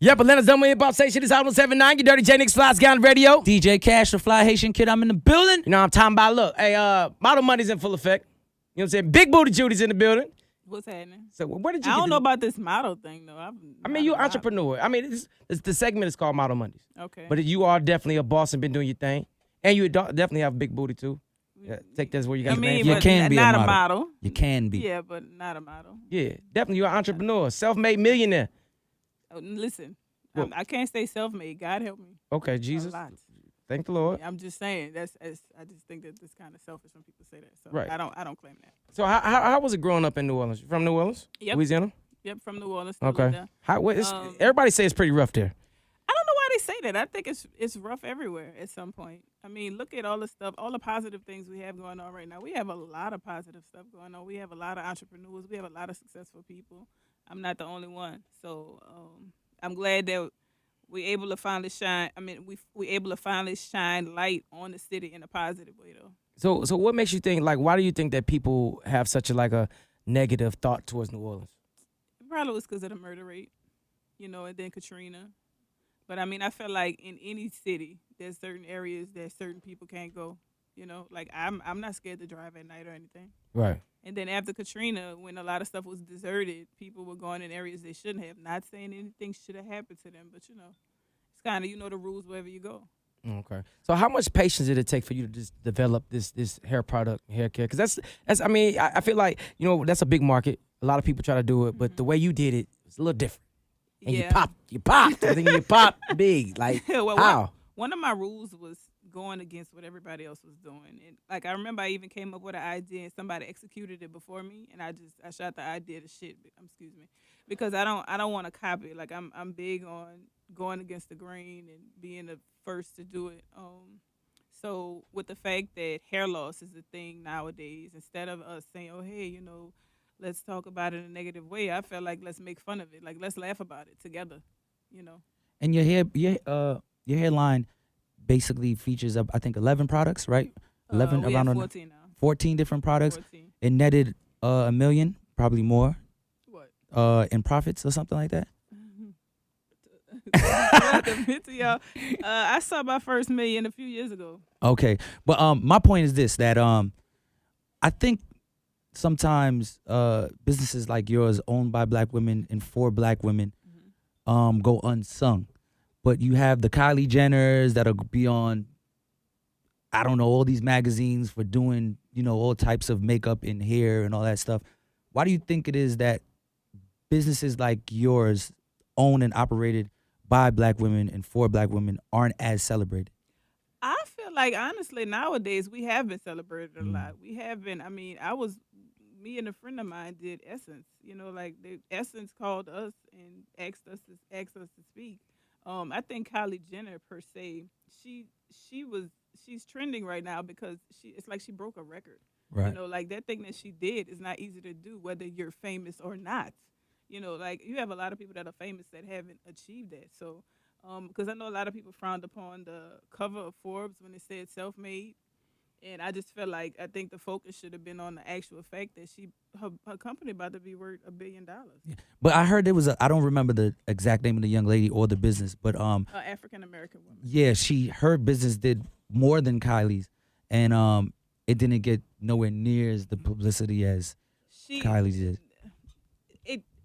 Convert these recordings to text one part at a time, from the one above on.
Yep, Atlanta's number one hip hop station is Hot 79. Your Dirty J Nix Fly Sky on the radio. DJ Cash, the Fly Haitian Kid. I'm in the building. You know what I'm talking about? Look, hey, model money's in full effect. You know what I'm saying? Big Booty Judy's in the building. What's happening? So where did you I get don't this- know about this model thing though. I mean, you're an entrepreneur. I mean, the segment is called Model Mondays. Okay. But you are definitely a boss and been doing your thing. And you definitely have a big booty, too. Yeah, take this where you got your name You but can be not a a model. You can be. Yeah, but not a model. Yeah, definitely. You're an entrepreneur, self-made millionaire. Oh, listen, Well- I can't stay self-made. God help me. Okay, Jesus. A lot. Thank the Lord. I'm just saying I just think that it's kind of selfish when people say that. So Right. I don't claim that. So how was it growing up in New Orleans? You from New Orleans? Yep. Louisiana? Yep, from New Orleans. Still live Okay. there. Everybody say it's pretty rough there. I don't know why they say that. I think it's rough everywhere at some point. I mean, look at all the stuff, all the positive things we have going on right now. We have a lot of positive stuff going on. We have a lot of entrepreneurs. We have a lot of successful people. I'm not the only one. So I'm glad that we're able to finally shine. I mean, we able to finally shine light on the city in a positive way, though. So what makes you think, like, why do you think that people have such a negative thought towards New Orleans? It probably was because of the murder rate, and then Katrina. But I mean, I feel like in any city, there's certain areas that certain people can't go. Like I'm not scared to drive at night or anything. Right. And then after Katrina, when a lot of stuff was deserted, people were going in areas they shouldn't have. Not saying anything should have happened to them, but it's kind of the rules wherever you go. Okay. So how much patience did it take for you to just develop this hair product, hair care? Because that's I mean, I feel like, that's a big market. A lot of people try to do it, but the way you did it was a little different. And you popped. I think you popped big. Like, Well, how? One of my rules was going against what everybody else was doing. And like I remember I even came up with an idea and somebody executed it before me, and I shot the idea to shit. Excuse me, because I don't want to copy it. Like I'm big on going against the grain and being the first to do it. So with the fact that hair loss is a thing nowadays, instead of us saying, oh hey, let's talk about it in a negative way, I felt like let's make fun of it. Like let's laugh about it together. And your hairline basically features I think 11 products, right? 11 we around have on 14 now. 14 different products. 14. It netted $1 million, probably more, What? in profits or something like that. I saw my first million a few years ago. Okay, but my point is this: that I think sometimes businesses like yours, owned by Black women and for Black women, go unsung. But you have the Kylie Jenners that'll be on, I don't know, all these magazines for doing, all types of makeup and hair and all that stuff. Why do you think it is that businesses like yours, owned and operated by Black women and for Black women, aren't as celebrated? I feel like honestly nowadays we have been celebrated a lot. We have been. I mean, me and a friend of mine did Essence. Like the Essence called us and asked us to speak. I think Kylie Jenner per se, she's trending right now because it's like she broke a record. Right. Like that thing that she did is not easy to do whether you're famous or not. Like you have a lot of people that are famous that haven't achieved that. So, because I know a lot of people frowned upon the cover of Forbes when it said self-made. And I just felt like I think the focus should have been on the actual fact that her company about to be worth $1 billion. Yeah. But I heard there was I don't remember the exact name of the young lady or the business, but African American woman. yeah, her business did more than Kylie's, and it didn't get nowhere near as the publicity as Kylie's did.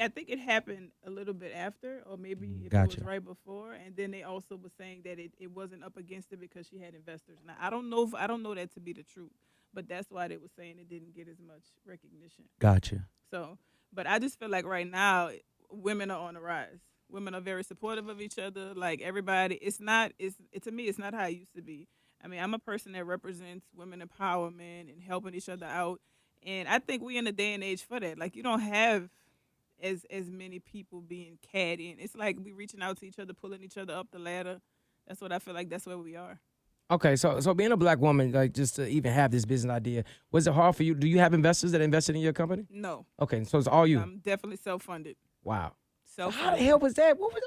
I think it happened a little bit after, or maybe if it Gotcha. was right before, and then they also were saying that it wasn't up against it because she had investors. Now I don't know that to be the truth, but that's why they were saying it didn't get as much recognition. Gotcha. So, but I just feel like right now women are on the rise. Women are very supportive of each other. Like everybody, to me, it's not how it used to be. I mean, I'm a person that represents women empowerment and helping each other out, and I think we in a day and age for that. Like you don't have as many people being catty. It's like we reaching out to each other, pulling each other up the ladder. That's what I feel like. That's where we are. Okay, so being a Black woman, like just to even have this business idea, was it hard for you? Do you have investors that invested in your company? No. Okay, so it's all you. I'm definitely self-funded. Wow. How the Self-funded. hell was that? What?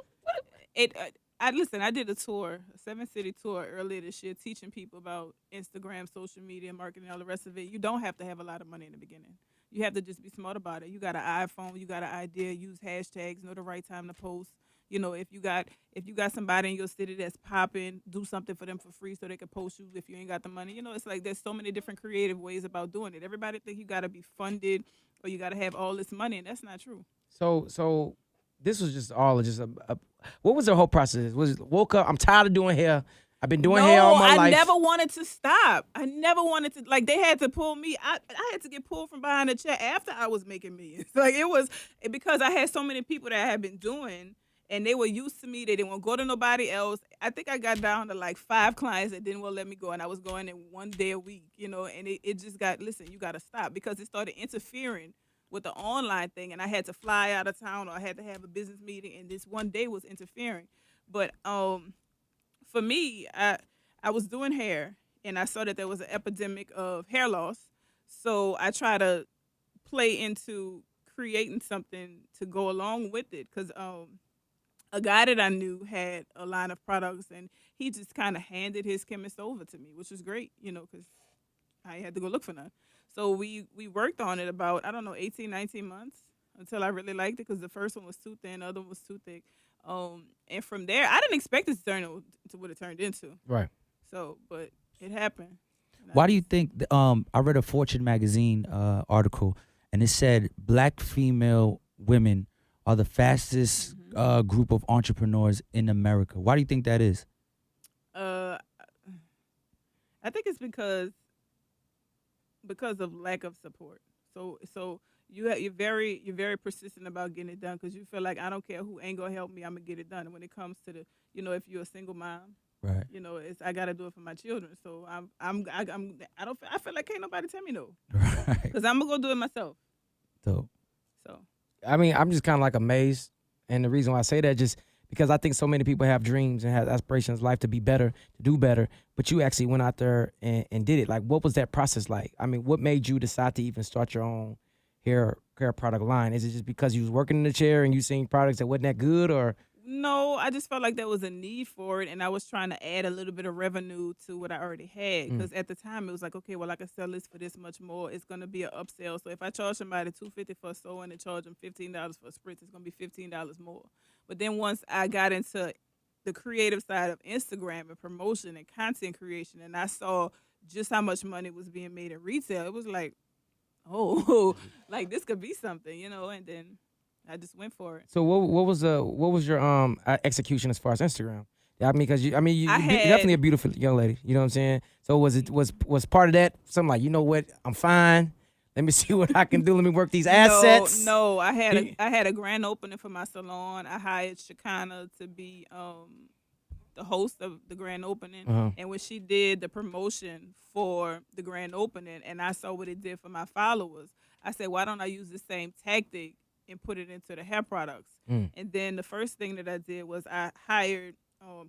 I did a tour, a 7-city tour earlier this year, teaching people about Instagram, social media, marketing, all the rest of it. You don't have to have a lot of money in the beginning. You have to just be smart about it. You got an iPhone, you got an idea, use hashtags, know the right time to post. If you got somebody in your city that's popping, do something for them for free so they can post you if you ain't got the money. It's like there's so many different creative ways about doing it. Everybody think you got to be funded or you got to have all this money, and that's not true. So this was just all just a what was the whole process? Was it woke up? I'm tired of doing hair. I've been doing hair all my life. I never wanted to stop. I never wanted to, like, they had to pull me. I had to get pulled from behind the chair after I was making millions. Like, it was because I had so many people that I had been doing, and they were used to me. They didn't want to go to nobody else. I think I got down to like 5 clients that didn't want to let me go, and I was going in 1 day a week, and it just got, listen, you got to stop, because it started interfering with the online thing, and I had to fly out of town, or I had to have a business meeting, and this 1 day was interfering. But for me, I was doing hair, and I saw that there was an epidemic of hair loss. So I try to play into creating something to go along with it, because a guy that I knew had a line of products, and he just kind of handed his chemist over to me, which was great, because I had to go look for none. So we worked on it about, I don't know, 18, 19 months until I really liked it, because the first one was too thin, the other one was too thick. And from there, I didn't expect it to turn into what it turned into. Right. So, but it happened. Why do you think? I read a Fortune magazine article, and it said black female women are the fastest group of entrepreneurs in America. Why do you think that is? I think it's because of lack of support. So you're very persistent about getting it done, because you feel like, I don't care who ain't gonna help me, I'm gonna get it done. And when it comes to the, if you're a single mom, right? It's, I gotta do it for my children. So I feel like can't nobody tell me no, Right. because I'm gonna go do it myself. Dope. So I mean, I'm just kind of like amazed, and the reason why I say that just because I think so many people have dreams and have aspirations in life to be better, to do better, but you actually went out there and did it. Like, what was that process like? I mean, what made you decide to even start your own hair product line? Is it just because you was working in the chair and you seen products that wasn't that good, or? No, I just felt like there was a need for it, and I was trying to add a little bit of revenue to what I already had. Because at the time, it was like, okay, well, I can sell this for this much more. It's gonna be an upsell. So if I charge somebody $250 for a sewing and charge them $15 for a spritz, it's gonna be $15 more. But then once I got into the creative side of Instagram and promotion and content creation, and I saw just how much money was being made in retail, it was like, oh, like this could be something, And then I just went for it. So what was your execution as far as Instagram? I mean, because you're definitely a beautiful young lady. You know what I'm saying? So was part of that something like, you know what, I'm fine. Let me see what I can do. Let me work these assets. No, I had a grand opening for my salon. I hired Shekinah to be the host of the grand opening. And when she did the promotion for the grand opening, and I saw what it did for my followers, I said, why don't I use the same tactic and put it into the hair products? And then the first thing that I did was I hired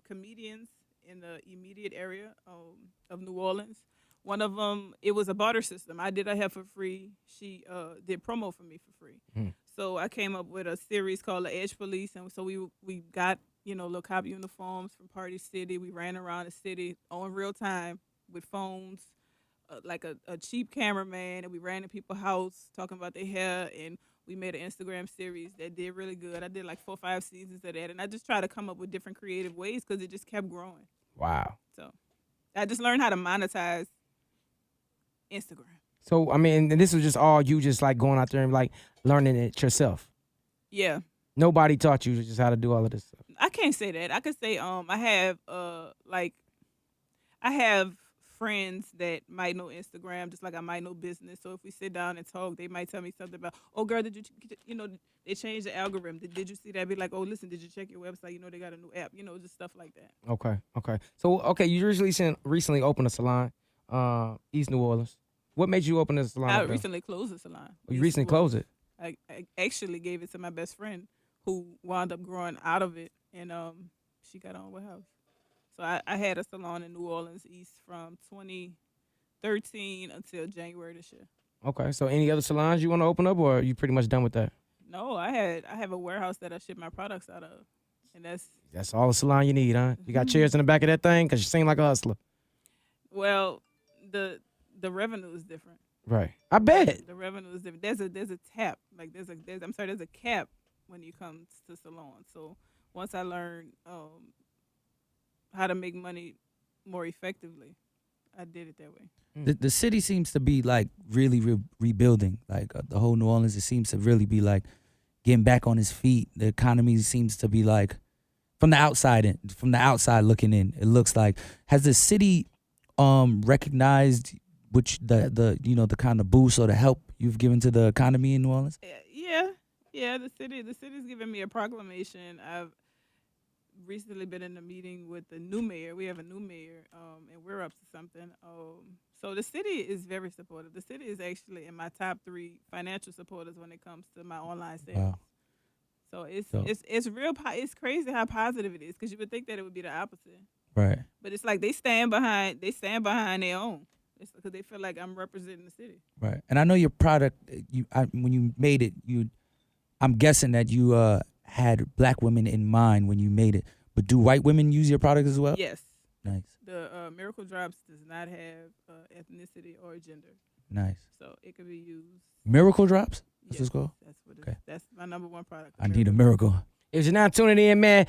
comedians in the immediate area of New Orleans. One of them, it was a barter system. I did her hair for free. She did promo for me for free. So I came up with a series called The Edge Police, and so we got little cop uniforms from Party City. We ran around the city on real time with phones, like a cheap cameraman, and we ran in people's house talking about their hair, and we made an Instagram series that did really good. I did like 4 or 5 seasons of that, and I just tried to come up with different creative ways because it just kept growing. Wow. So I just learned how to monetize Instagram. So, I mean, and this was just all you just like going out there and like learning it yourself. Yeah. Nobody taught you just how to do all of this stuff. I can't say that. I could say I have friends that might know Instagram just like I might know business. So if we sit down and talk, they might tell me something about, oh girl, did you they changed the algorithm. Did you see that? Be like, oh listen, did you check your website? They got a new app. Just stuff like that. Okay. So you recently opened a salon, East New Orleans. What made you open this salon? I recently closed the salon. You recently closed it? I actually gave it to my best friend who wound up growing out of it, and she got on with house. So I had a salon in New Orleans East from 2013 until January this year. Okay. So any other salons you want to open up, or are you pretty much done with that? No, I have a warehouse that I ship my products out of, and that's all the salon you need, huh? You got chairs in the back of that thing because you seem like a hustler. Well, the revenue is different. Right. I bet. The revenue is different. There's a cap. Like there's a cap when you come to salon. So once I learned how to make money more effectively, I did it that way. The city seems to be like really rebuilding. Like the whole New Orleans, it seems to really be like getting back on its feet. The economy seems to be like from the outside looking in. It looks like, has the city recognized which the kind of boost or the help you've given to the economy in New Orleans? Yeah. The city's giving me a proclamation. I've recently been in a meeting with the new mayor. We have a new mayor, and we're up to something. So the city is very supportive. The city is actually in my top 3 financial supporters when it comes to my online sales. Wow. So it's real. It's crazy how positive it is, because you would think that it would be the opposite, Right. but it's like they stand behind their own. It's because they feel like I'm representing the city. Right. And I know your product. When you made it, I'm guessing that you had black women in mind when you made it. But do white women use your product as well? Yes. Nice. The Miracle Drops does not have ethnicity or gender, Nice. so it could be used. Miracle Drops? That's Yes, what it's called? That's what. Okay. That's my number 1 product. I need a miracle. If you're not tuning in, man,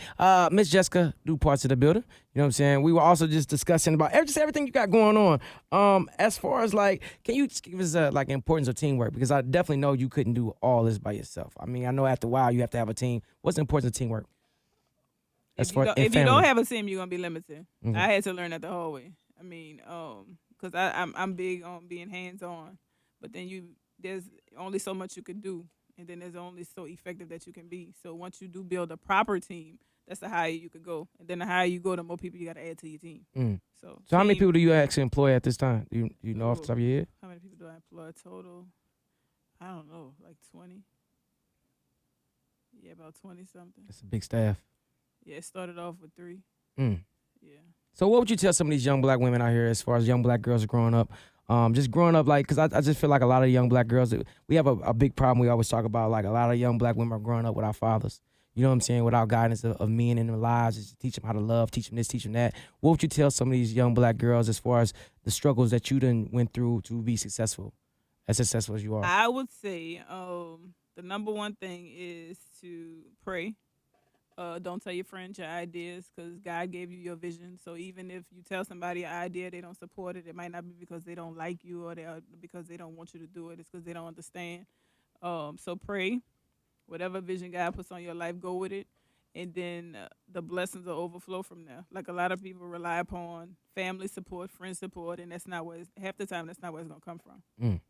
Miss Jesseca Dupart to the building. You know what I'm saying? We were also just discussing about just everything you got going on. As far as like, can you just give us like importance of teamwork? Because I definitely know you couldn't do all this by yourself. I mean, I know after a while you have to have a team. What's the importance of teamwork? If you don't have a team, you're gonna be limited. Mhm. I had to learn that the whole way. I mean, because I'm big on being hands on, but then there's only so much you can do, and then there's only so effective that you can be. So once you do build a proper team, that's the higher you could go, and then the higher you go, the more people you got to add to your team. So how many people do you actually employ at this time? Do you know off the top of your head? How many people do I employ total? I don't know, like 20. Yeah, about 20 something. That's a big staff. Yeah, it started off with 3. Mm. Yeah. So what would you tell some of these young black women out here as far as young black girls growing up? Just growing up, like, because I just feel like a lot of young black girls, we have a big problem. We always talk about, like, a lot of young black women are growing up without fathers. You know what I'm saying? Without guidance of men in their lives, just teach them how to love, teach them this, teach them that. What would you tell some of these young black girls as far as the struggles that you done went through to be successful as you are? I would say the number 1 thing is to pray. Don't tell your friends your ideas, because God gave you your vision. So even if you tell somebody an idea, they don't support it. It might not be because they don't like you, or because they don't want you to do it. It's because they don't understand. So pray. Whatever vision God puts on your life, go with it. And then the blessings will overflow from there. Like, a lot of people rely upon family support, friend support, and half the time that's not where it's going to come from.